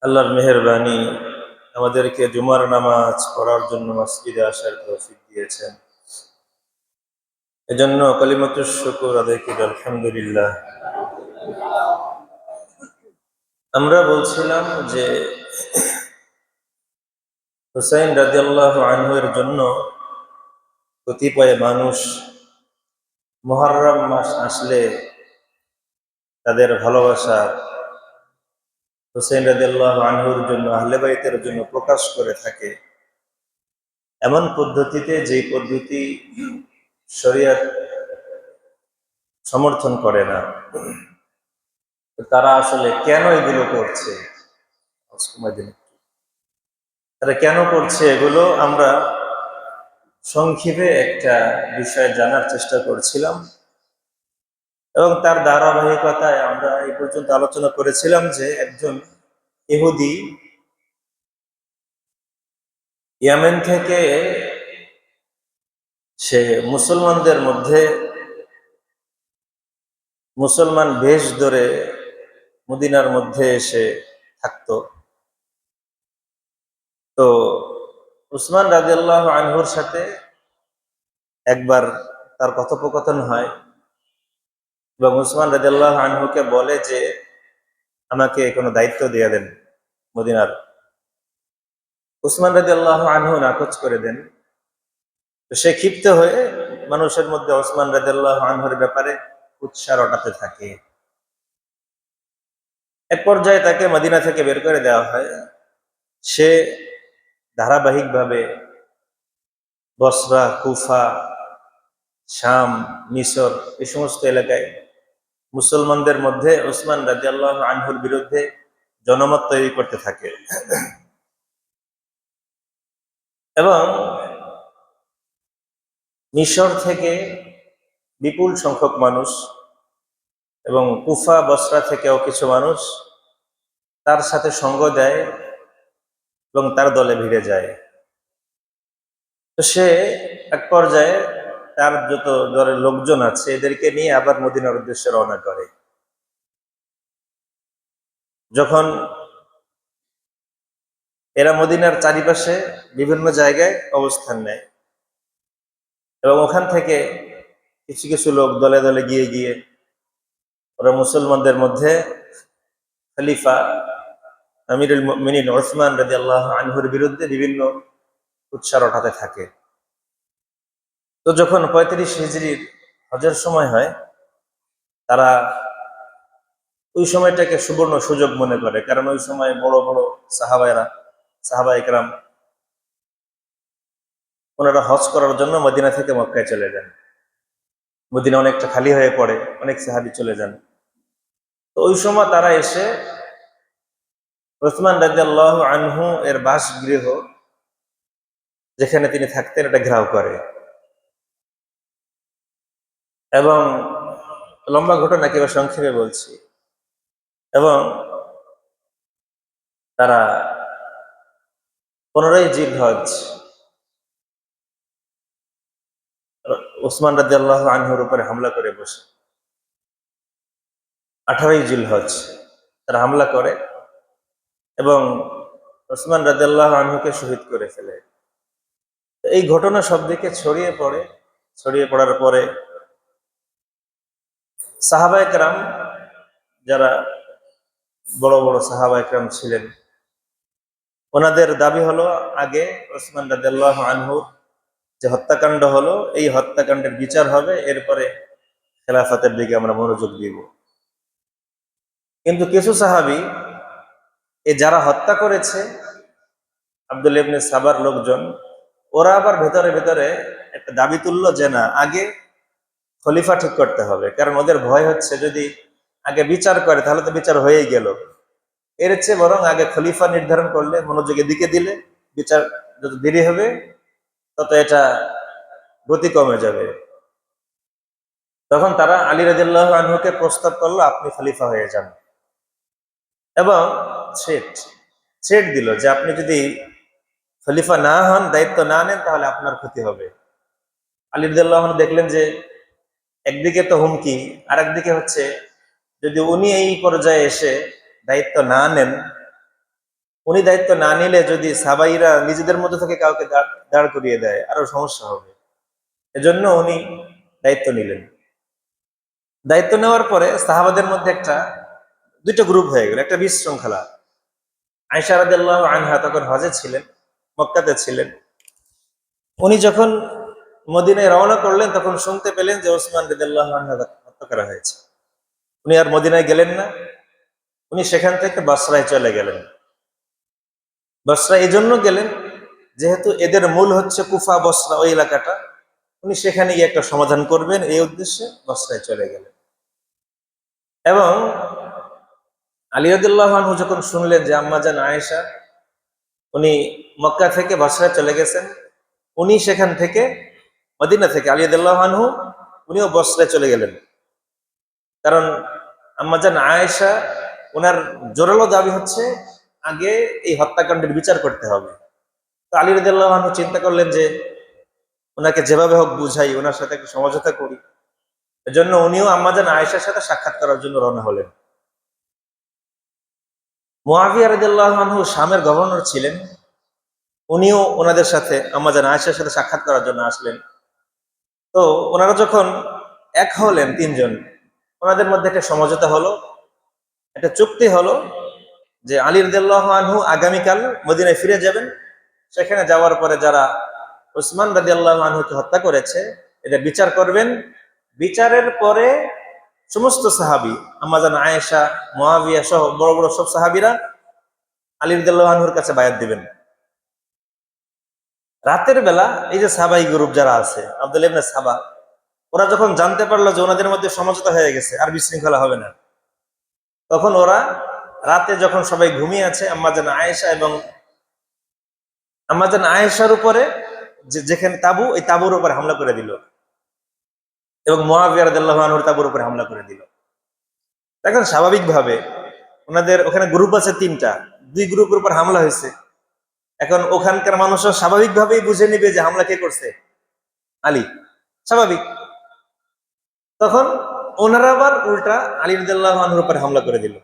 আল্লাহর মেহেরবানি আমাদেরকে জুমার নামাজ পড়ার জন্য মসজিদে আসার তৌফিক দিয়েছেন। এজন্য কালিমাতুশ শুকর আদায় করি আলহামদুলিল্লাহ। আমরা বলছিলাম যে হুসাইন রাদিয়াল্লাহু আনহু এর জন্য কতিপয় মানুষ মুহররম মাস আসলে তাদের ভালোবাসা হুসাইন রাদিয়াল্লাহু আনহুর জন্য আহলে বাইতের জন্য প্রকাশ করে থাকে, এমন পদ্ধতিতে যেই পদ্ধতি শরীয়ত সমর্থন করে না। তারা আসলে কেন এগুলো করছে, তারা কেন করছে এগুলো আমরা সংক্ষেপে একটা বিষয় জানার চেষ্টা করছিলাম, এবং তার ধারাবাহিকতায় আমরা এই পর্যন্ত আলোচনা করেছিলাম যে একজন ইহুদি ইয়ামেন থেকে সে মুসলমানদের মধ্যে মুসলমান বেশ ধরে মদিনার মধ্যে এসে থাকতো। তো উসমান রাদিয়াল্লাহু আনহুর সাথে একবার তার কথোপকথন হয় এবং উসমান রাদিয়াল্লাহু আনহুকে বলে যে আমাকে কোনো দায়িত্ব দিয়ে দেন মদিনার। উসমান রাদিয়াল্লাহু আনহু নাকচ করে দেন। তো সে ক্ষিপ্ত হয়ে মানুষের মধ্যে উসমান রাদিয়াল্লাহু আনহুর ব্যাপারে উৎসাহ রটাতে থাকে। এক পর্যায়ে তাকে মদিনা থেকে বের করে দেওয়া হয়। সে ধারাবাহিকভাবে বসরা, কুফা, শাম, মিশর এই সমস্ত এলাকায় মুসলমানদের মধ্যে উসমান রাদিয়াল্লাহু আনহুর বিরুদ্ধে জনমত তৈরি করতে থাকে। এবং মিশর থেকে বিপুল সংখ্যক মানুষ এবং কুফা, বসরা থেকেও কিছু মানুষ তার সাথে সঙ্গ দেয় এবং তার দলে ভিড়ে যায়। তো সে এক পর্যায়ে তার যত দলের লোকজন আছে এদেরকে নিয়ে আবার মদিনার উদ্দেশ্যে রওনা করে। যখন এরা মদিনার চারিপাশে বিভিন্ন জায়গায় অবস্থান নেয় এবং ওখান থেকে কিছু কিছু লোক দলে দলে গিয়ে গিয়ে ওরা মুসলমানদের মধ্যে খলিফা আমিরুল মুমিনিন ওসমান রাদিয়াল্লাহু আনহুর বিরুদ্ধে বিভিন্ন উৎসাহ ওঠাতে থাকে। তো যখন 35 হিজরির হজের সময় হয়, তারা ওই সময়টাকে সুবর্ণ সুযোগ মনে করে, কারণ ওই সময় বড় বড় সাহাবা একরাম ওনারা হজ করার জন্য মদিনা থেকে মক্কায় চলে যান। মদিনা অনেকটা খালি হয়ে পড়ে, অনেক সাহাবী চলে যান। তো ওই সময় তারা এসে উসমান রাদিয়াল্লাহু আনহু এর বাসগৃহ যেখানে তিনি থাকতেন এটা ঘেরাও করে। এবং লম্বা ঘটনা কেবল সংক্ষেপে বলছি। এবং তারা 15ই জিলহজ উসমান রাদিয়াল্লাহু আনহুর উপরে হামলা করে বসে। 18ই জিলহজ তারা হামলা করে এবং উসমান রাদিয়াল্লাহু আনহুকে শহীদ করে ফেলে। এই ঘটনা সব দিকে ছড়িয়ে পড়ে। ছড়িয়ে পড়ার পরে সাহাবায়ে কেরাম, যারা বড় বড় সাহাবায়ে কেরাম ছিলেন, ওনাদের দাবি হলো আগে উসমান রাদিয়াল্লাহু আনহু যে হত্যাকাণ্ড হলো এই হত্যাকাণ্ডের বিচার হবে, এরপরে খেলাফতের দিকে আমরা মনোযোগ দিব। কিন্তু কিছু সাহাবী যারা হত্যা করেছে আব্দুল্লাহ ইবনে সাবার লোকজন, ওরা আবার ভেতরে ভেতরে একটা দাবি তুললো যে না, আগে খলিফা ঠিক করতে হবে, কারণ ওদের ভয় হচ্ছে যদি আগে বিচার করে তাহলে তো বিচার হয়েই গেল, এর চেয়ে বরং আগে খলিফা নির্ধারণ করলে, মনোযোগ এদিকে দিলে বিচার যত দেরি হবে তত এটা গতি কমে যাবে। তখন তারা আলী রাদিয়াল্লাহু আনহুকে প্রস্তাব করলো আপনি খলিফা হয়ে যান, এবং থ্রেট দিল যে আপনি যদি খলিফা না হন, দায়িত্ব না নেন, তাহলে আপনার ক্ষতি হবে। আলী রাদিয়াল্লাহু আনহু দেখলেন যে একদিকে তো হুমকি, আর একদিকে হচ্ছে যদি উনি এই পর্যায়ে এসে দায়িত্ব না নেন উনি দায়িত্ব না নিলে যদি সাহাবাইরা নিজেদের মধ্যে থেকে কাউকে দাঁড় করিয়ে দেয় আরো সমস্যা হবে। এজন্য উনি দায়িত্ব নিলেন। দায়িত্ব নেওয়ার পরে সাহাবাদের মধ্যে দুইটা গ্রুপ হয়ে গেল, একটা বিশৃঙ্খলা। আয়েশা রাদিয়াল্লাহু আনহা তখন হজে ছিলেন, মক্কাতে ছিলেন। উনি যখন মদিনায় রওনা করলেন তখন শুনতে পেলেন যে ওসমান রাদিয়াল্লাহু আনহু হত্যা করা হয়েছে। উনি আর মদিনায় গেলেন না, উনি সেখান থেকে বসরায় চলে গেলেন। বসরা এই জন্য গেলেন যেহেতু এদের মূল হচ্ছে কুফা বসরা, ওই এলাকাটা। উনি সেখানে গিয়ে একটা সমাধান করবেন এই উদ্দেশ্যে বসরায় চলে গেলেন। এবং আলী রাদিয়াল্লাহু আনহু যখন শুনলেন যে আম্মাজান আয়েশা উনি মক্কা থেকে বসরায় চলে গেছেন, উনি সেখান থেকে মদিনা থেকে আলী রাদিয়াল্লাহু আনহু উনিও বসরায় চলে গেলেন। কারণ আম্মাজান আয়েশা ওনার জোরালো দাবি হচ্ছে আগে এই হত্যাকাণ্ডের বিচার করতে হবে। তো আলী রাদিয়াল্লাহু আনহু চিন্তা করলেন যে ওনাকে যেভাবে হোক বুঝাই, ওনার সাথে একটু সমঝোতা করি। এজন্য উনিও আম্মাজান আয়েশার সাথে সাক্ষাৎ করার জন্য রওনা হলেন। মুআবিয়া রাদিয়াল্লাহু আনহু শামের গভর্নর ছিলেন, উনিও ওনাদের সাথে আম্মাজান আয়েশার সাথে সাক্ষাৎ করার জন্য আসলেন। তো ওনারা যখন এক হলেন তিনজন, ওনাদের মধ্যে একটা সমঝোতা হলো, একটা চুক্তি হলো যে আলী রাদিয়াল্লাহু আনহু আগামীকাল মদিনায় ফিরে যাবেন। সেখানে যাওয়ার পরে যারা উসমান রাদিয়াল্লাহু আনহুকে হত্যা করেছে এটা বিচার করবেন। বিচারের পরে সমস্ত সাহাবী, আম্মাজান আয়েশা, মুআবিয়া সহ বড় বড় সব সাহাবীরা আলী রাদিয়াল্লাহু আনহুর কাছে বায়াত দিবেন। রাতের বেলা এই যে সাহাবাই গ্রুপ যারা আছে, আব্দুল্লাহ ইবনে সাবা, ওরা যখন জানতে পারলো যে ওনাদের মধ্যে সমঝোতা হয়ে গেছে, আর বিশৃঙ্খলা হবে না, তখন ওরা রাতে যখন সবাই ঘুমিয়ে আছে, আম্মাজান আয়েশা এবং আম্মাজান আয়েশার উপরে যেখানে তাবু, এই তাবুর উপরে হামলা করে দিল এবং মুআবিয়া রাদিয়াল্লাহু আনহুর তাবুর উপরে হামলা করে দিল। এখন স্বাভাবিকভাবে ওনাদের ওখানে গ্রুপ আছে তিনটা, দুই গ্রুপের উপর হামলা হয়েছে। এখন ওখানকার মানুষও স্বাভাবিকভাবেই বুঝে নিবে যে হামলা কে করছে, আলী, স্বাভাবিক। তখন ওনারা আবার উল্টা আলী রাদিয়াল্লাহু আনহুর উপর হামলা করে দিল।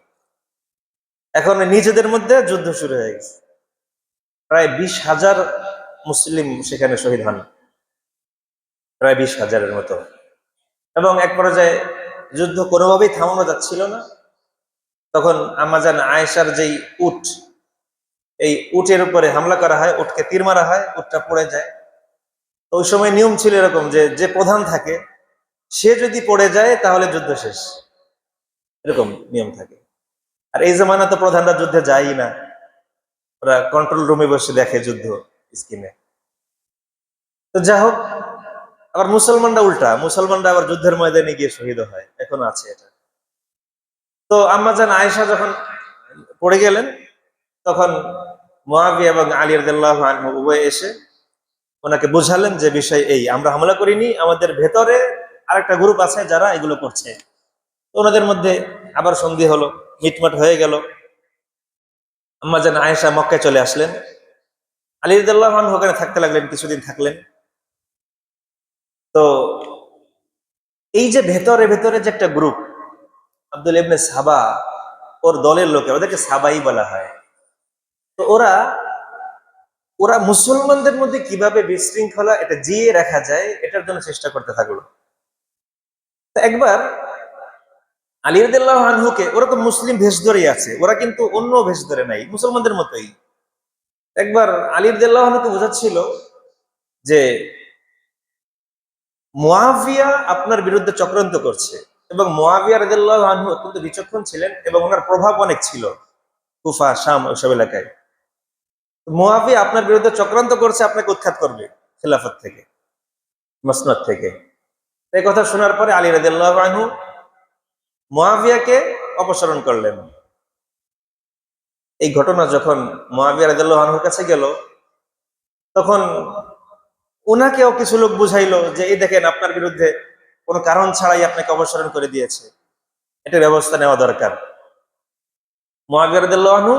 এখন নিজেদের মধ্যে যুদ্ধ শুরু হয়ে গেছে। প্রায় 20,000 মুসলিম সেখানে শহীদ হন, প্রায় 20,000-এর মতো। এবং এক পর্যায়ে যুদ্ধ কোনোভাবেই থামানো যাচ্ছিল না। তখন আম্মাজান আয়েশার যেই উট, এই উটের উপরে হামলা করা হয়, উটকে তীর মারা হয়, উটটা পড়ে যায়। তো ওই সময় নিয়ম ছিল এরকম যে যে প্রধান থাকে সে যদি পড়ে যায় তাহলে যুদ্ধ শেষ, এরকম নিয়ম থাকে। আর এই জামানা তো প্রধানরা যুদ্ধে যায়ই না, ওরা কন্ট্রোল রুমে বসে দেখে যুদ্ধ স্ক্রিনে। তো যা হোক, আবার মুসলমানরা উল্টা, মুসলমানরা আবার যুদ্ধের ময়দানে গিয়ে শহীদ হয়, এখনো আছে এটা। তো আম্মাজান আয়েশা যখন পড়ে গেলেন, তখন মুআবিয়া এবং আলী রাদিয়াল্লাহু আনহু উভয়ে এসে ওনাকে বুঝালেন যে বিষয় এই, আমরা হামলা করিনি, আমাদের ভেতরে আরেকটা গ্রুপ আছে যারা এগুলো করছে। তো ওনাদের মধ্যে আবার সন্ধি হলো, মিটমাট হয়ে গেল। আম্মাজান আয়েশা মক্কায় চলে আসলেন, আলী রাদিয়াল্লাহু আনহু ওখানে থাকতে লাগলেন, কিছুদিন থাকলেন। তো এই যে ভেতরে ভেতরে যে একটা গ্রুপ, আব্দুল্লাহ ইবনে সাবা ওর দলের লোকে, ওদেরকে সাবাই বলা হয়। তো ওরা ওরা মুসলমানদের মধ্যে কিভাবে বিশৃঙ্খলা এটা জিয়ে রাখা যায় এটার জন্য চেষ্টা করতে থাকলো। তো একবার আলী রাদিয়াল্লাহু আনহুকে, ওরা তো মুসলিম ভেষ ধরেই আছে, ওরা কিন্তু অন্য ভেষ ধরে নাই, মুসলমানদের মতোই। একবার আলী রাদিয়াল্লাহু আনহুকে বোঝাচ্ছিল যে মুআবিয়া আপনার বিরুদ্ধে চক্রান্ত করছে, এবং মুআবিয়া রাদিয়াল্লাহু আনহু অত্যন্ত বিচক্ষণ ছিলেন এবং ওনার প্রভাব অনেক ছিল কুফা, শাম ওইসব এলাকায়। মুআবিয়া আপনার বিরুদ্ধে চক্রান্ত করছে, আপনাকে উৎখাত করবে খেলাফত থেকে, মসনদ থেকে। এই কথা শোনার পরে আলী রাদিয়াল্লাহু আনহু মুআবিয়াকে অপসারণ করলেন। এই ঘটনা যখন মুআবিয়া রাদিয়াল্লাহু আনহুর কাছে গেল, তখন ওনাকেও কিছু লোক বুঝাইলো যে এই দেখেন আপনার বিরুদ্ধে কোনো কারণ ছাড়াই আপনাকে অপসারণ করে দিয়েছে, এটা ব্যবস্থা নেওয়া দরকার। মুআবিয়া রাদিয়াল্লাহু আনহু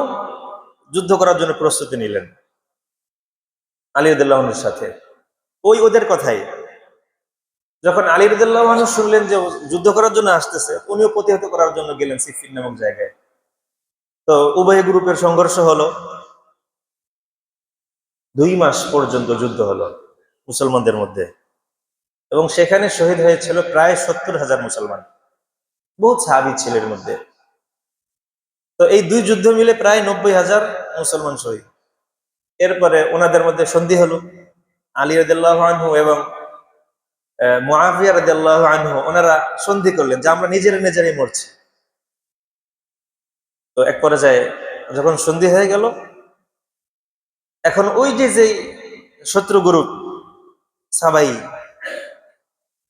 যুদ্ধ করার জন্য প্রস্তুতি নিলেন আলী রাদিয়াল্লাহু আনহুর সাথে। ওদের কথাই যখন আলী রাদিয়াল্লাহু আনহু শুনলেন যে যুদ্ধ করার জন্য আসতেছে, উনিও প্রতিহত করার জন্য গেলেন সিফিন নামক জায়গায়। তো উভয় গ্রুপের সংঘর্ষ হলো, 2 মাস পর্যন্ত যুদ্ধ হলো মুসলমানদের মধ্যে, এবং সেখানে শহীদ হয়েছিল প্রায় 70,000 মুসলমান, বহু সাহাবী ছিল এর মধ্যে। তো এই 2 যুদ্ধ মিলে প্রায় 90,000 মুসলমান শহীদ। এরপরে ওনাদের মধ্যে সন্ধি হলো, আলী রাদিয়াল্লাহু আনহু এবং মুআবিয়া রাদিয়াল্লাহু আনহু, ওনারা সন্ধি করলেন যে আমরা নিজেরাই মরছি। তো এক পর্যায়ে যখন সন্ধি হয়ে গেল, এখন ওই যে শত্রু গ্রুপ সাবাই,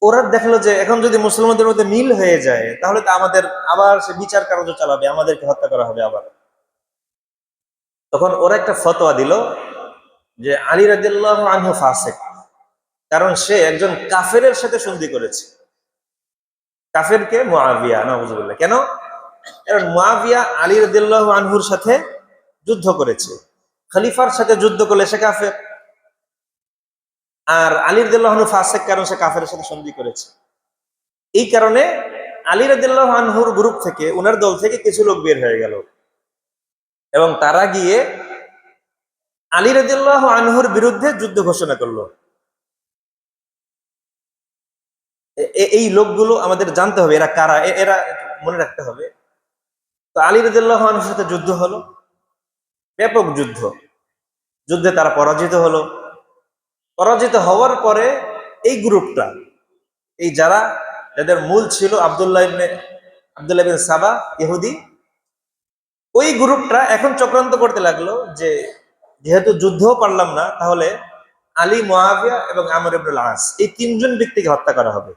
ওরা দেখলো যে এখন যদি মুসলমানদের মধ্যে মিল হয়ে যায় তাহলে তো আমাদের আবার সে বিচার কার্য চালাবে, আমাদেরকে হত্যা করা হবে আবার। তখন ওরা একটা ফতোয়া দিল যে আলী রাদিয়াল্লাহু আনহু ফাসিক, কারণ সে একজন কাফেরের সাথে সন্ধি করেছে। কাফেরকে? মুআবিয়া, নাউযুবিল্লাহ। কেন? কারণ মুআবিয়া আলী রাদিয়াল্লাহু আনহুর সাথে যুদ্ধ করেছে, খলিফার সাথে যুদ্ধ করলে সে কাফের। আর আলী রাদিয়াল্লাহু আনহু ফাসিক, কারণ সে কাফেরের সাথে সন্ধি করেছে। এই কারণে আলী রাদিয়াল্লাহু আনহুর গ্রুপ থেকে, ওনার দল থেকে কিছু লোক বের হয়ে গেল এবং তারা গিয়ে আলী রাদিয়াল্লাহু আনহুর বিরুদ্ধে যুদ্ধ ঘোষণা করলো। এই লোকগুলো আমাদের জানতে হবে এরা কারা, এরা মনে রাখতে হবে। তো আলী রাদিয়াল্লাহু আনহুর সাথে যুদ্ধ হলো, ব্যাপক যুদ্ধ। যুদ্ধে তারা পরাজিত হলো। পরাজিত হওয়ার পরে এই গ্রুপটা, এই যাদের মূল ছিল আব্দুল্লাহ বিন সাবা ইহুদি, ওই গ্রুপটা এখন চক্রান্ত করতে লাগলো যে যেহেতু যুদ্ধও পারলাম না, তাহলে আলী, মুআবিয়া এবং আমর ইবনুল আস, এই 3জন ব্যক্তিকে হত্যা করা হবে।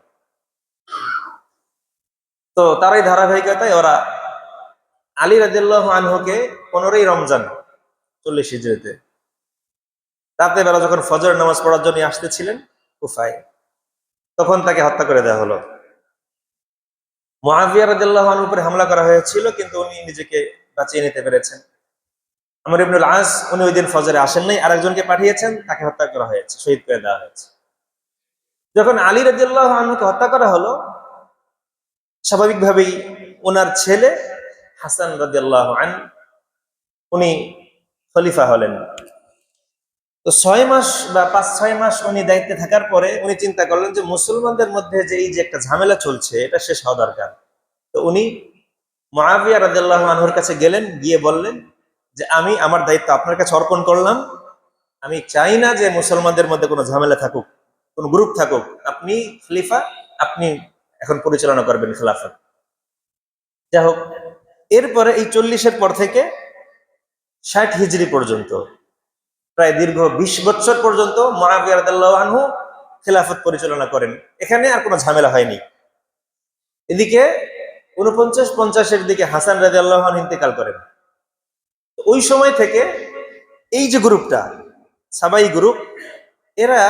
তো তারই ধারাবাহিকতায় ওরা আলী রাদিয়াল্লাহু আনহুকে 15ই রমজান 40 হিজরিতে রাতে বেলা যখন ফজরের নামাজ পড়ার জন্য আসতেছিলেন কুফায়, তখন তাকে হত্যা করে দেওয়া হলো। মুআবিয়া রাদিয়াল্লাহু আনহুর উপরে হামলা করা হয়েছিল, কিন্তু উনি নিজেকে বাঁচিয়ে নিতে পেরেছেন। আমর ইবনুল আস, উনি ওই দিন ফজরে আসেন নাই, আরেকজনকে পাঠিয়েছেন, তাকে হত্যা করা হয়েছে, শহীদ করে দেওয়া হয়েছে। যখন আলী রাদিয়াল্লাহু আনহুকে হত্যা করা হলো, স্বাভাবিকভাবেই ওনার ছেলে হাসান রাদিয়াল্লাহু আনহু, উনি খলিফা হলেন। তো 6 মাস বা 5-6 মাস উনি দায়িত্বে থাকার পরে উনি চিন্তা করলেন যে মুসলমানদের মধ্যে যে এই যে একটা ঝামেলা চলছে, এটা শেষ হওয়া দরকার। তো উনি মুআবিয়া রাদিয়াল্লাহু আনহুর কাছে গেলেন, গিয়ে বললেন যে আমি আমার দায়িত্ব আপনার কাছে অর্পণ করলাম, আমি চাই না যে মুসলমানদের মধ্যে কোনো ঝামেলা থাকুক, কোনো গ্রুপ থাকুক। আপনি খলিফা, আপনি এখন পরিচালনা করবেন খেলাফত। যাই হোক, এরপরে এই 40-এর পর থেকে 60 হিজরি পর্যন্ত, প্রায় দীর্ঘ 20 বছর পর্যন্ত মুআবিয়া রাদিয়াল্লাহু আনহু খেলাফত পরিচালনা করেন। এখানে আর কোনো ঝামেলা হয়নি। এদিকে 49-50-এর দিকে হাসান রাদিয়াল্লাহু আনহু ইন্তেকাল করেন। ওই সময় থেকে এই যে গ্রুপটা, সাবাই গ্রুপ, এরা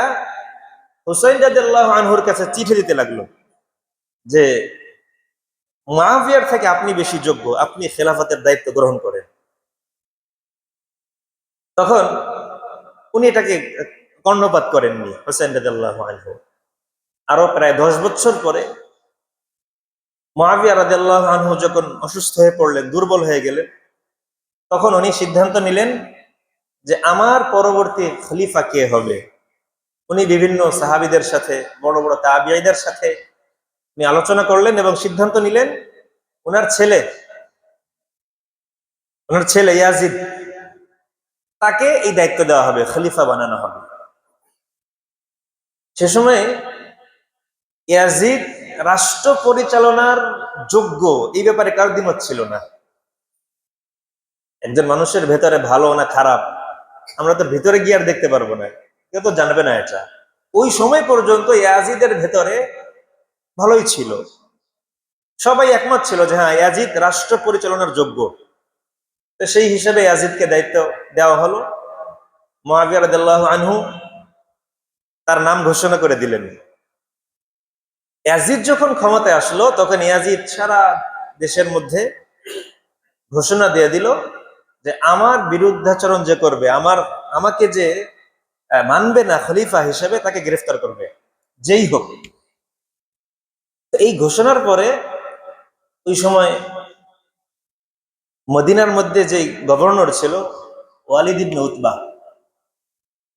হুসাইন রাদিয়াল্লাহু আনহুর কাছে চিঠি দিতে লাগলো যে মুআবিয়ার থেকে আপনি বেশি যোগ্য, আপনি খেলাফতের দায়িত্ব গ্রহণ করেন। তখন উনি এটাকে কর্ণপাত করেননি, হুসাইন রাদিয়াল্লাহু আনহু। আরো প্রায় 10 বছর পরে মুআবিয়া রাদিয়াল্লাহু আনহু যখন অসুস্থ হয়ে পড়লেন, দুর্বল হয়ে গেলেন, তখন উনি সিদ্ধান্ত নিলেন যে আমার পরবর্তী খলিফা কে হবে। উনি বিভিন্ন সাহাবীদের সাথে, বড় বড় তাবিঈদের সাথে উনি আলোচনা করলেন এবং সিদ্ধান্ত নিলেন ওনার ছেলে ইয়াজিদ, তাকে এই দায়িত্ব দেওয়া হবে, খলিফা বানানো হবে। সে সময় ইয়াজিদ রাষ্ট্র পরিচালনার যোগ্য, এই ব্যাপারে কারো দ্বিমত ছিল না। একজন মানুষের ভেতরে ভালো না খারাপ আমরা তো ভিতরে গিয়ে আর দেখতে পারবো না, কেউ তো জানবে না এটা। ওই সময় পর্যন্ত ইয়াজিদের ভেতরে ভালোই ছিল, সবাই একমত ছিল যে হ্যাঁ, ইয়াজিদ রাষ্ট্র পরিচালনার যোগ্য। তো সেই হিসেবে ইয়াজিদকে দায়িত্ব দেওয়া হলো। মুআবিয়া রাদিয়াল্লাহু আনহু তার নাম ঘোষণা করে দিলেন। ইয়াজিদ যখন ক্ষমতায় আসলো, তখন ইয়াজিদ সারা দেশের মধ্যে ঘোষণা দিয়ে দিল যে আমার বিরুদ্ধাচরণ যে করবে, আমাকে যে মানবে না খলিফা হিসেবে, তাকে গ্রেফতার করবে, যেই হোক। এই ঘোষণার পরে ওই সময় মদিনার মধ্যে যে গভর্নর ছিল ওয়ালিদ ইবনে উতবা,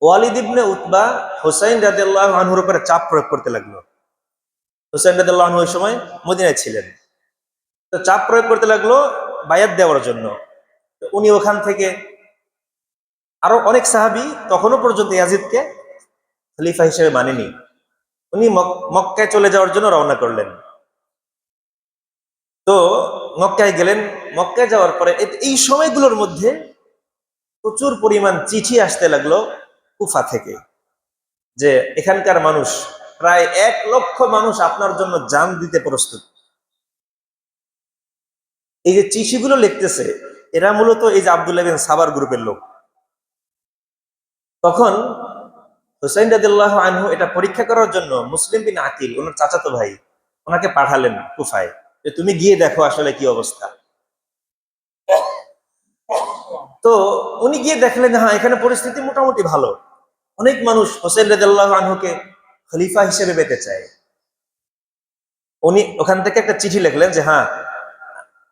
ওয়ালিদ ইবনে উতবা হুসাইন রাদিয়াল্লাহু আনহুর উপরে চাপ প্রয়োগ করতে লাগলো। হুসাইন রাদিয়াল্লাহু আনহু ওই সময় মদিনায় ছিলেন। তো চাপ প্রয়োগ করতে লাগলো বায়াত দেওয়ার জন্য। তো উনি ওখান থেকে আরো অনেক সাহাবী তখনও পর্যন্ত ইয়াজিদকে খলিফা হিসেবে মানেনি। উনি মক্কায় চলে যাওয়ার জন্য রওনা করলেন। তো মক্কায় গেলেন। মক্কায় যাওয়ার পরে এই সময়গুলোর মধ্যে প্রচুর পরিমাণ চিঠি আসতে লাগলো কুফা থেকে, যে এখানকার মানুষ প্রায় 1,00,000 মানুষ আপনার জন্য জান দিতে প্রস্তুত। এই যে চিঠিগুলো লিখতেছে, এরা মূলত এই যে আব্দুল্লাহ বিন সাবার গ্রুপের লোক। তখন হুসাইন রাদিয়াল্লাহু আনহু এটা পরীক্ষা করার জন্য মুসলিম বিন আকিল, ওনার চাচাতো ভাই, ওনাকে পাঠালেন কুফায়, যে তুমি গিয়ে দেখো আসলে কি অবস্থা। তো উনি গিয়ে দেখলেন, হ্যাঁ এখানে পরিস্থিতি মোটামুটি ভালো। অনেক মানুষ হুসাইন রাদিয়াল্লাহু আনহুকে খলিফা হিসেবে পেতে চায়। উনি ওখান থেকে একটা চিঠি লিখলেন যে হ্যাঁ,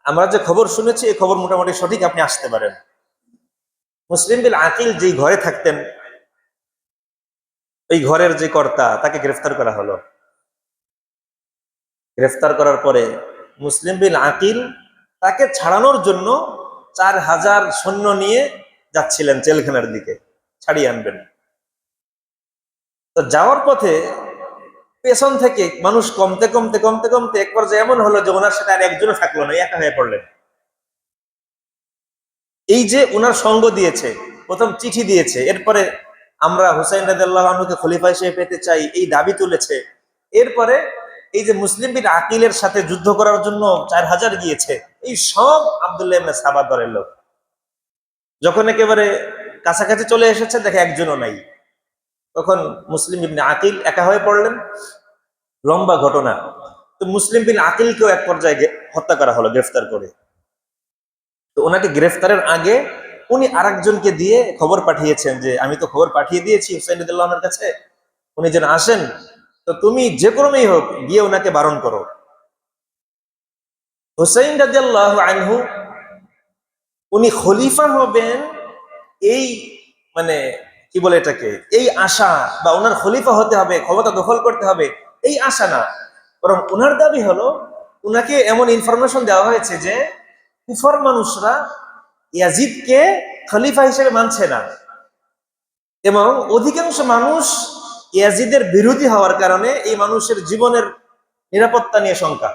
আমরা যে খবর শুনেছি এই খবর মোটামুটি সঠিক, আপনি আসতে পারেন। মুসলিম বিন আকিল যেই ঘরে থাকতেন, ওই ঘরের যে কর্তা, তাকে গ্রেফতার করা হলো। গ্রেফতার করার পরে মুসলিম বিন আকিল তাকে ছাড়ানোর জন্য 4,000 সৈন্য নিয়ে যাচ্ছিলেন জেলখানার দিকে, ছাড়িয়ে আনবেন। তো যাওয়ার পথে পেছন থেকে মানুষ কমতে কমতে কমতে কমতে এক পর্যায়ে এমন হলো যে ওনার সাথে আর একজনও থাকলো না, একা হয়ে পড়লেন। এই যে উনার সঙ্গ দিয়েছে, প্রথম চিঠি দিয়েছে, এরপরে আমরা হুসাইন রাদিয়াল্লাহু আনহুকে খলিফা হিসেবে পেতে চাই এই দাবি তুলেছে, এরপরে এই যে মুসলিম বিন আকিলের সাথে যুদ্ধ করার জন্য 4,000 গিয়েছে, এই সব আব্দুল্লাহ ইবনে সাবা দলের লোক। যখন একেবারে কাছাকাছি চলে এসেছে, দেখে একজনও নাই, তখন মুসলিম ইবনে আকিল একা হয়ে পড়লেন। লম্বা ঘটনা। তো মুসলিম বিন আকিলকেও এক পর্যায়ে হত্যা করা হলো গ্রেফতার করে। তো ওনাকে গ্রেফতারের আগে উনি আরেকজনকে দিয়ে খবর পাঠিয়েছেন যে আমি তো খবর পাঠিয়ে দিয়েছি হুসাইন রাদিয়াল্লাহু আনহুর কাছে, উনি যেন আসেন। তো তুমি যে কোনোই হোক গিয়ে ওনাকে বারণ করো। হুসাইন রাদিয়াল্লাহু আনহু উনি খলিফা হবেন, এই মানে কি বলে এটাকে, এই আশা, বা ওনার খলিফা হতে হবে, ক্ষমতা দখল করতে হবে, এই আশা না, বরং ওনার দাবি হলো উনাকে এমন ইনফরমেশন দেওয়া হয়েছে যে কুফার মানুষরা ইয়াজিদকে খলিফা হিসেবে মানছে না, এবং অধিকাংশ মানুষ ইয়াজিদের বিরোধী হওয়ার কারণে এই মানুষের জীবনের নিরাপত্তা নিয়ে শঙ্কা।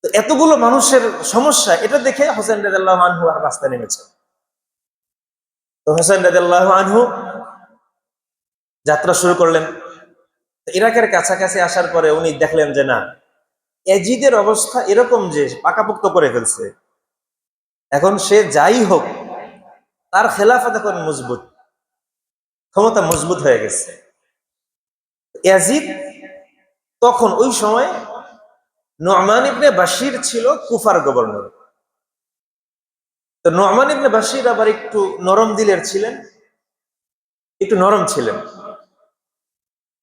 তো এতগুলো মানুষের সমস্যা, এটা দেখে হোসেন রাদিয়াল্লাহু আনহু আর রাস্তায় নেমেছে। তো হোসেন রাদিয়াল্লাহু আনহু যাত্রা শুরু করলেন। ইরাকের কাছাকাছি আসার পরে উনি দেখলেন যে না, ইয়াজিদের অবস্থা এরকম যে পাকাপোক্ত করে ফেলছে, এখন সে যাই হোক তার খেলাফত এখন মজবুত, ক্ষমতা মজবুত হয়ে গেছে। ইয়াজিদ তখন ওই সময় নু'মান ইবনে বাশির ছিল কুফার গভর্নর। তো নু'মান ইবনে বাশির আবার একটু নরম দিলের ছিলেন, একটু নরম ছিলেন।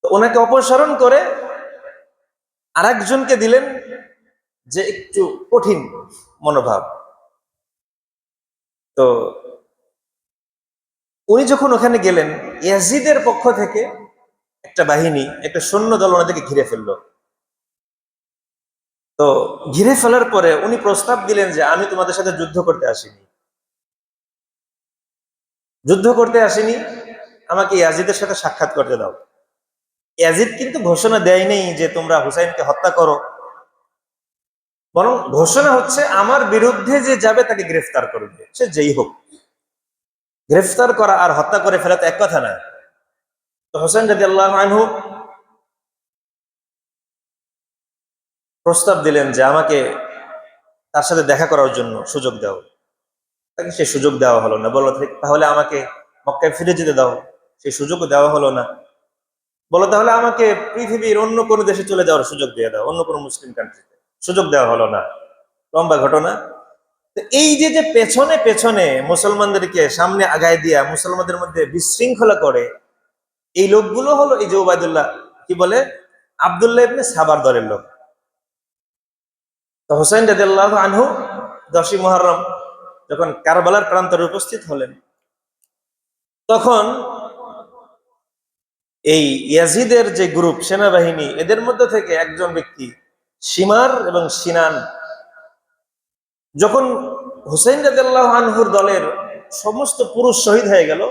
তো ওনাকে অপসারণ করে আরেকজনকে দিলেন যে একটু কঠিন মনোভাব। তো উনি যখন ওখানে গেলেন, ইয়াজিদের পক্ষ থেকে একটা বাহিনী, একটা সৈন্য দল ওনাদেরকে ঘিরে ফেললো। তো ঘিরে ফেলার পরে উনি প্রস্তাব দিলেন যে আমি তোমাদের সাথে যুদ্ধ করতে আসিনি, যুদ্ধ করতে আসিনি, আমাকে ইয়াজিদের সাথে সাক্ষাৎ করতে দাও। ইয়াজিদ কিন্তু ঘোষণা দেয় নেই যে তোমরা হুসাইনকে হত্যা করো, বরং ঘোষণা হচ্ছে আমার বিরুদ্ধে যে যাবে তাকে গ্রেফতার করবে, সে যেই হোক। গ্রেফতার করা আর হত্যা করে ফেলা তো এক কথা না। তো হোসেন রাদিয়াল্লাহু আনহু প্রস্তাব দিলেন যে আমাকে তার সাথে দেখা করার জন্য সুযোগ দাও। তাকে সে সুযোগ দেওয়া হলো না। বললো তাহলে আমাকে মক্কায় ফিরে যেতে দাও, সেই সুযোগও দেওয়া হলো না। বলো তাহলে আমাকে পৃথিবীর অন্য কোনো দেশে চলে যাওয়ার সুযোগ দিয়ে দাও, অন্য কোনো মুসলিম কান্ট্রিতে, সুযোগ দেওয়া হলো না। লম্বা ঘটনা। তো এই যে যে পেছনে পেছনে মুসলমানদেরকে সামনে আগায় দিয়া মুসলমানদের মধ্যে বিশৃঙ্খলা করে, এই লোকগুলো হলো এই যে ওবায়দুল্লাহ, কি বলে, আব্দুল্লাহ ইবনে সাবার দলের লোক। তো হোসেন রাদিয়াল্লাহু আনহু 10ই মুহররম যখন কারবালার প্রান্তরে উপস্থিত হলেন, তখন এই ইয়াজিদের যে গ্রুপ সেনাবাহিনী, এদের মধ্যে থেকে একজন ব্যক্তি শিমার এবং সিনান, যখন হুসাইন রাদিয়াল্লাহু আনহুর দলের সমস্ত পুরুষ শহীদ হয়ে গেল,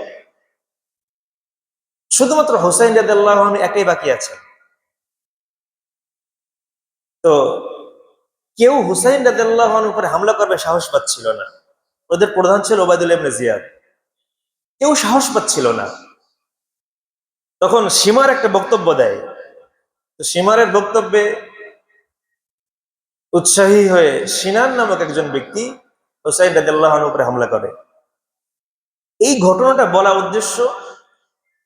শুধুমাত্র হুসাইন রাদিয়াল্লাহু আনহু একাই বাকি আছে। তো কেউ হুসাইন রাদিয়াল্লাহু আনহুর উপরে হামলা করবে সাহস পাচ্ছিল না। ওদের প্রধান ছিল ওবায়দুল্লাহ ইবনে জিয়াদ। কেউ সাহস পাচ্ছিল না। তখন সীমার একটা বক্তব্য দেয়। তো সীমারের বক্তব্যে উৎসাহী হয়ে সিনান নামক একজন ব্যক্তি হুসাইন রাদিয়াল্লাহু আনহুর উপরে হামলা করে। এই ঘটনাটা বলা উদ্দেশ্য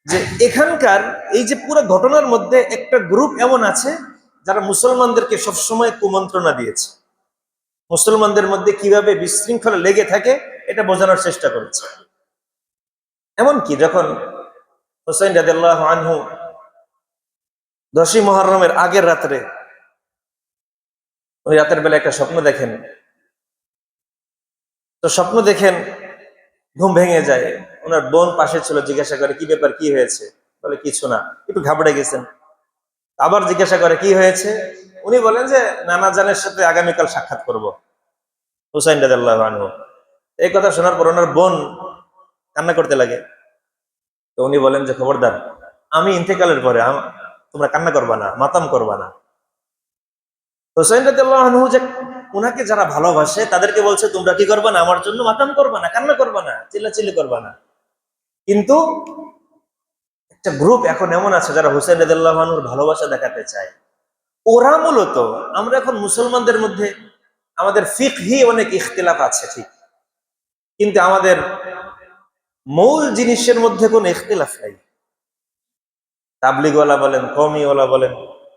যে এখানকার এই যে পুরো ঘটনার মধ্যে একটা গ্রুপ এমন আছে যারা মুসলমানদেরকে সবসময় কুমন্ত্রণা দিয়েছে, মুসলমানদের মধ্যে কিভাবে বিশৃঙ্খলা লেগে থাকে এটা বোঝানোর চেষ্টা করেছে। এমনকি যখন হুসাইন রাদিয়াল্লাহু আনহু 10ই মুহররমের আগের রাত্রে, ওই রাতের বেলা একটা স্বপ্ন দেখেন। তো স্বপ্ন দেখেন, ঘুম ভেঙে যায়। ওনার বোন পাশে ছিল, জিজ্ঞাসা করে কি ব্যাপার, কি হয়েছে? বলে কিছু না, একটু ঘাবড়ে গেছেন। আবার জিজ্ঞাসা করে কি হয়েছে? উনি বলেন যে নানা জানের সাথে আগামীকাল সাক্ষাৎ করব, হুসাইন রাদিয়াল্লাহু আনহু। এই কথা শোনার পর ওনার বোন কান্না করতে লাগে। তো উনি বলেন যে খবরদার, আমি ইন্তেকালের পরে তোমরা কান্না করবা না, মাতাম করবা না। হুসাইন রাদিয়াল্লাহু আনহু যে উনাকে যারা ভালোবাসে তাদেরকে বলছে তোমরা কি করবা না, আমার জন্য মাতাম করবা না, কান্না করবা না, চিল্লাচিল্লি করবা না। কিন্তু একটা গ্রুপ এখন এমন আছে যারা হুসাইন রাদিয়াল্লাহু আনহুর ভালোবাসা দেখাতে চায়। ওরা মূলত, আমরা এখন মুসলমানদের মধ্যে আমাদের ফিকহি অনেক ইখতিলাফ আছে ঠিক, কিন্তু আমাদের মূল জিনিসের মধ্যে কোনো ইখতিলাফ নাই। তাবলিগওয়ালা বলেন, কওমিওয়ালা বলেন,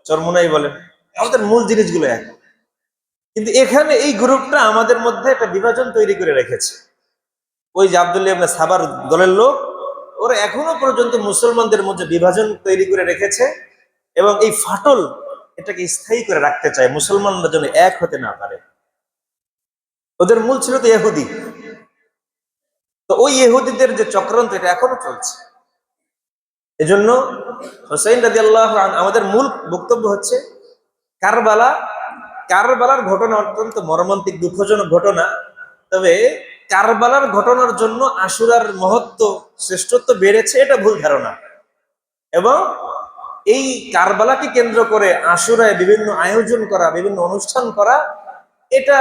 চরমুনাই বলেন, আমাদের মূল জিনিসগুলো এক। কিন্তু এখানে এই গ্রুপটা আমাদের মধ্যে একটা বিভাজন তৈরি করে রেখেছে। ওই যে আব্দুল্লাহ ইবনে সাবার দলের লোক, ওরা এখনো পর্যন্ত মুসলমানদের মধ্যে বিভাজন তৈরি করে রেখেছে এবং এই ফাটল এটাকে স্থায়ী করে রাখতে চায়, মুসলমানরা যেন এক হতে না পারে। ওদের মূল ছিল তো ইহুদি। তো ওই ইহুদিদের যে চক্রান্ত এটা এখনো চলছে। এজন্য হুসাইন রাদিয়াল্লাহু আনহু, আমাদের মূল বক্তব্য হচ্ছে কারবালা, কারবালার ঘটনা অত্যন্ত মর্মান্তিক দুঃখজনক ঘটনা। তবে কারবালার ঘটনার জন্য আশুরার মহত্ব, শ্রেষ্ঠত্ব বেড়েছে এটা ভুল ধারণা। এবং এই কারবালাকে কেন্দ্র করে আশুরায় বিভিন্ন আয়োজন করা, বিভিন্ন অনুষ্ঠান করা, এটা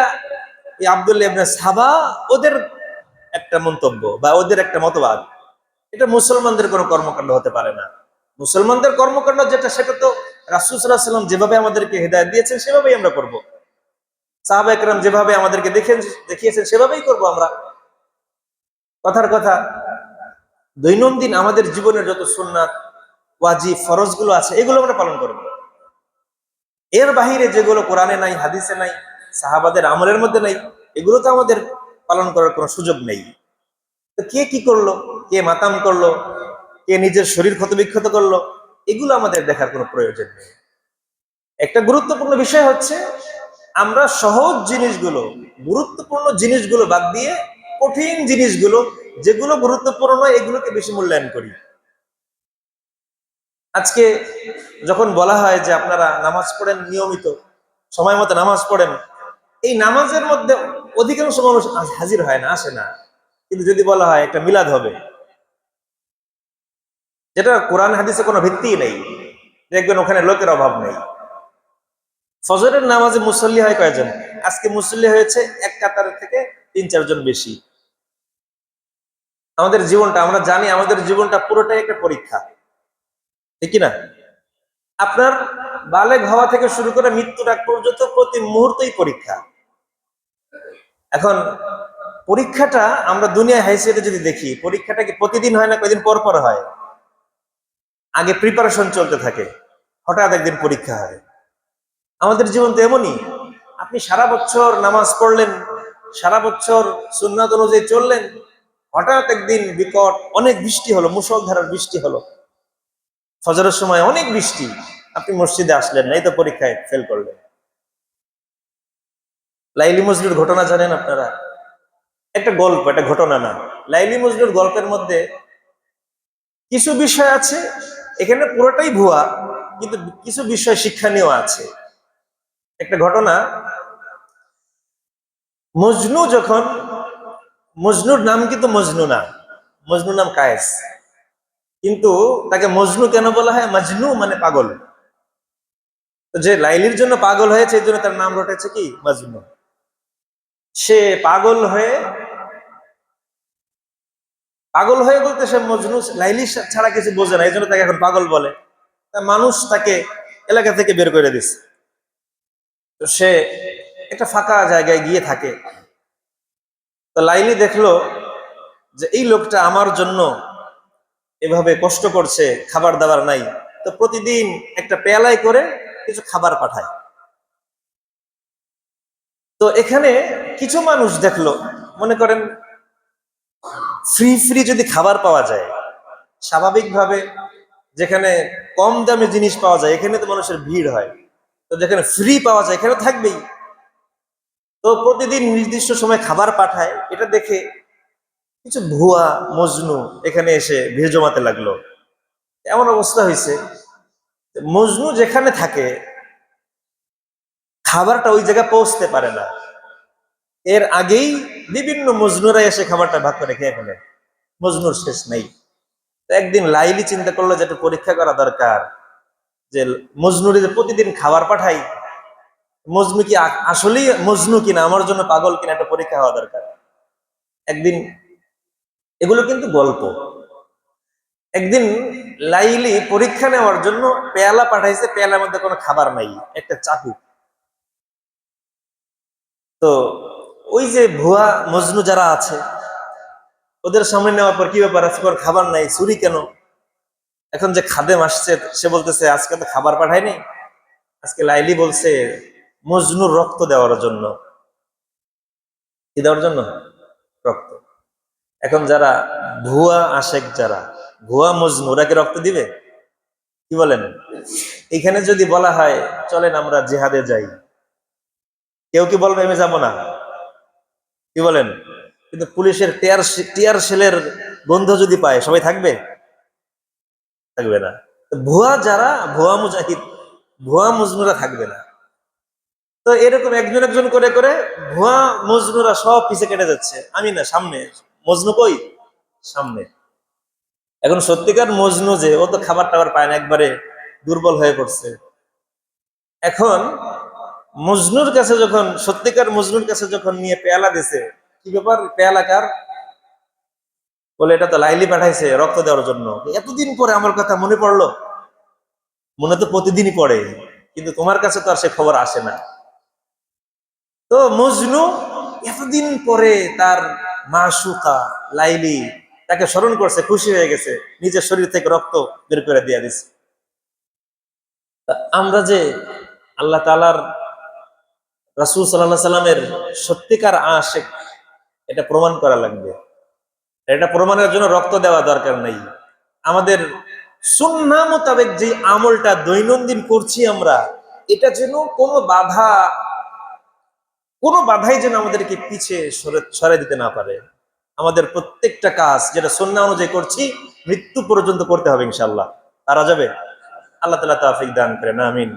এই আব্দুল্লাহ ইবনে সাবা ওদের একটা মন্তব্য বা ওদের একটা মতবাদ। এটা মুসলমানদের কোনো কর্মকাণ্ড হতে পারে না। মুসলমানদের কর্মকাণ্ড যেটা, সেটা তো রাসূল সাল্লাল্লাহু আলাইহি ওয়াসাল্লাম যেভাবে আমাদেরকে হেদায়েত দিয়েছেন সেভাবেই আমরা করব। সাহাবা একরাম যেভাবে আমাদেরকে দেখিয়েছেন সেভাবেই করব আমরা। কথার কথা, দৈনন্দিন আমাদের জীবনের যত সুন্নাত, ওয়াজিব, ফরজ গুলো আছে এগুলো আমরা পালন করব। এর বাহিরে যেগুলো কোরআনে নাই, হাদিসে নাই, সাহাবাদের আমলের মধ্যে নাই, এগুলো তো আমাদের পালন করার কোনো সুযোগ নেই। তো কে কি করলো, কে মাতাম করলো, কে নিজের শরীর ক্ষতবিক্ষত করলো, এগুলো আমাদের দেখার কোনো প্রয়োজন নেই। একটা গুরুত্বপূর্ণ বিষয় হচ্ছে আমরা সহজ জিনিসগুলো, গুরুত্বপূর্ণ জিনিসগুলো বাদ দিয়ে কঠিন জিনিসগুলো, যেগুলো গুরুত্বপূর্ণ নয় এগুলোকে বেশি মূল্যায়ন করি। আজকে যখন বলা হয় যে আপনারা নামাজ পড়েন নিয়মিত, সময় মতো নামাজ পড়েন, এই নামাজের মধ্যে অধিকাংশ মানুষ হাজির হয় না, আসে না। কিন্তু যদি বলা হয় একটা মিলাদ হবে, যেটা কোরআন হাদিসে কোনো ভিত্তি নেই, দেখবেন ওখানে লোকের অভাব নেই। ফজরের নামাজে মুসল্লি হয় কয়জন? আজকে মুসল্লি হয়েছে এক কাতারের থেকে 3-4 জন বেশি। আমাদের জীবনটা, আমরা জানি আমাদের জীবনটা পুরোটাই একটা পরীক্ষা, ঠিক কি না? আপনার বালেগ হওয়া থেকে শুরু করে মৃত্যুর আগ পর্যন্ত প্রতি মুহূর্তেই পরীক্ষা। এখন পরীক্ষাটা আমরা দুনিয়ায় হাইসিয়াতে যদি দেখি, পরীক্ষাটা কি প্রতিদিন হয় না কয়দিন পর পর হয়? আগে প্রিপারেশন চলতে থাকে, হঠাৎ একদিন পরীক্ষা হয়। আমাদের জীবন তো এমনই। আপনি সারা বছর নামাজ পড়লেন, সারা বছর সুন্নাত অনুযায়ী চললেন, হঠাৎ একদিন বিকট অনেক বৃষ্টি হলো, মুষলধারার বৃষ্টি হলো, ফজরের সময় অনেক বৃষ্টি, আপনি মসজিদে আসলেন না, এই তো পরীক্ষায় ফেল করলেন। লাইলি মজনুর ঘটনা জানেন আপনারা? একটা গল্প, একটা ঘটনা না। লাইলি মজনুর গল্পের মধ্যে কিছু বিষয় আছে এখানে পুরোটাই ভুয়া, কিন্তু কিছু বিষয় শিক্ষণীয় আছে। একটা ঘটনা, মজনু যখন, মজনুর নাম কিন্তু মজনু না, মজনুর নাম কায়েস, কিন্তু তাকে মজনু কেন বলা হয়? মজনু মানে পাগল। তো যে লাইলির জন্য পাগল হয়েছে এই জন্য তার নাম রটেছে কি মজনু। সে পাগল হয়ে, পাগল হয়ে বলতে সে মজনু লাইলি ছাড়া কিছু বোঝে না, এই জন্য তাকে এখন পাগল বলে। তা মানুষ তাকে এলাকা থেকে বের করে দিচ্ছে। তো সে একটা ফাঁকা জায়গায় গিয়ে থাকে। তো লাইলি দেখলো যে এই লোকটা আমার জন্য এভাবে কষ্ট করছে, খাবার দাবার নাই, তো প্রতিদিন একটা পেয়ালায় করে কিছু খাবার পাঠায়। তো এখানে কিছু মানুষ দেখলো, মনে করেন ফ্রি ফ্রি যদি খাবার পাওয়া যায়, স্বাভাবিকভাবে যেখানে কম দামে জিনিস পাওয়া যায় এখানে তো মানুষের ভিড় হয়, তো যেখানে ফ্রি পাওয়া যায় এখানে থাকবেই। তো প্রতিদিন নির্দিষ্ট সময় খাবার পাঠায়, এটা দেখে কিছু ভুয়া মজনু এখানে এসে ভিড় জমাতে লাগলো। এমন অবস্থা হয়েছে, মজনু যেখানে থাকে খাবারটা ওই জায়গায় পৌঁছতে পারে না, এর আগেই বিভিন্ন মজনুরা এসে খাবারটা ভাগ করে খেয়ে ফেলে, মজনুর শেষ নেই। তো একদিন লাইলি চিন্তা করলো যে একটু পরীক্ষা করা দরকার, যে মজনুরে যে প্রতিদিন খাবার পাঠাই, মজনু কি আসলেই মজনু কিনা, আমার জন্য পাগল কিনা, একটা পরীক্ষা হওয়া দরকার। একদিন, এগুলো কিন্তু গল্প, একদিন লাইলি পরীক্ষা নেওয়ার জন্য পেয়ালা পাঠাইছে, পেয়ালার মধ্যে কোনো খাবার নাই, একটা চাকু। তো ওই যে ভুয়া মজনু যারা আছে ওদের সামনে নেওয়ার পর, কি ব্যাপার আজকে ওর খাবার নাই, চুরি কেন? এখন যে খাদেম আসছে সে বলতেছে আজকে তো খাবার পাঠায়নি, আজকে লাইলি বলছে মজনুর রক্ত দেওয়ার জন্য। কি দেওয়ার জন্য? রক্ত। এখন যারা ভুয়া আশেক, যারা ভুয়া মজনু, ওরা কি রক্ত দিবে? কি বলেন? এখানে যদি বলা হয় চলেন আমরা জিহাদে যাই, কেউ কি বলবে আমি যাব না? কি বলেন? কিন্তু পুলিশের টিয়ার টিয়ার সেলের গন্ধ যদি পায় সবাই থাকবে? থাকবে না। ভুয়া যারা ভুয়া মুজাহিদ, ভুয়া মজনুরা থাকবে না। তো এরকম একজন একজন করে করে ভুয়া মজনুরা সব পিছে কেটে যাচ্ছে, আমি না সামনে, মজনু কই? সামনে। এখন সত্যিকার মজনু যে, ও তো খাবার টাবার পায় না, একবারে দুর্বল হয়ে পড়ছে। এখন মজনুর কাছে যখন, সত্যিকার মজনুর কাছে যখন নিয়ে পেয়ালা দিছে, কি ব্যাপার পেয়ালা কার? বলে এটা তো লাইলি পাঠাইছে রক্ত দেওয়ার জন্য। এতদিন পরে আমার কথা মনে পড়লো? মনে তো প্রতিদিনই পড়ে, কিন্তু তোমার কাছে তো আর সে খবর আসে না। তো মজনু এতদিন পরে তার মাশুকা লাইলি তাকে স্মরণ করছে, খুশি হয়ে গেছে, নিজের শরীর থেকে রক্ত বের করে দিয়ে দিচ্ছে। আমরা যে আল্লাহ তাআলার রাসূল সাল্লাল্লাহু আলাইহি সাল্লামের সত্যিকার আশিক, এটা প্রমাণ করা লাগবে। এটা প্রমাণের জন্য রক্ত দেওয়া দরকার নাই। আমাদের সুন্নাহ মোতাবেক যে আমলটা দৈনন্দিন করছি আমরা, এটা যেন কোনো বাধাই যেন আমাদেরকে পিছিয়ে সরে দিতে না পারে। আমাদের প্রত্যেকটা কাজ যেটা সুন্নাহ অনুযায়ী করছি, মৃত্যু পর্যন্ত করতে হবে ইনশাআল্লাহ। পারা যাবে? আল্লাহ তাআলা তৌফিক দান করেন, আমিন।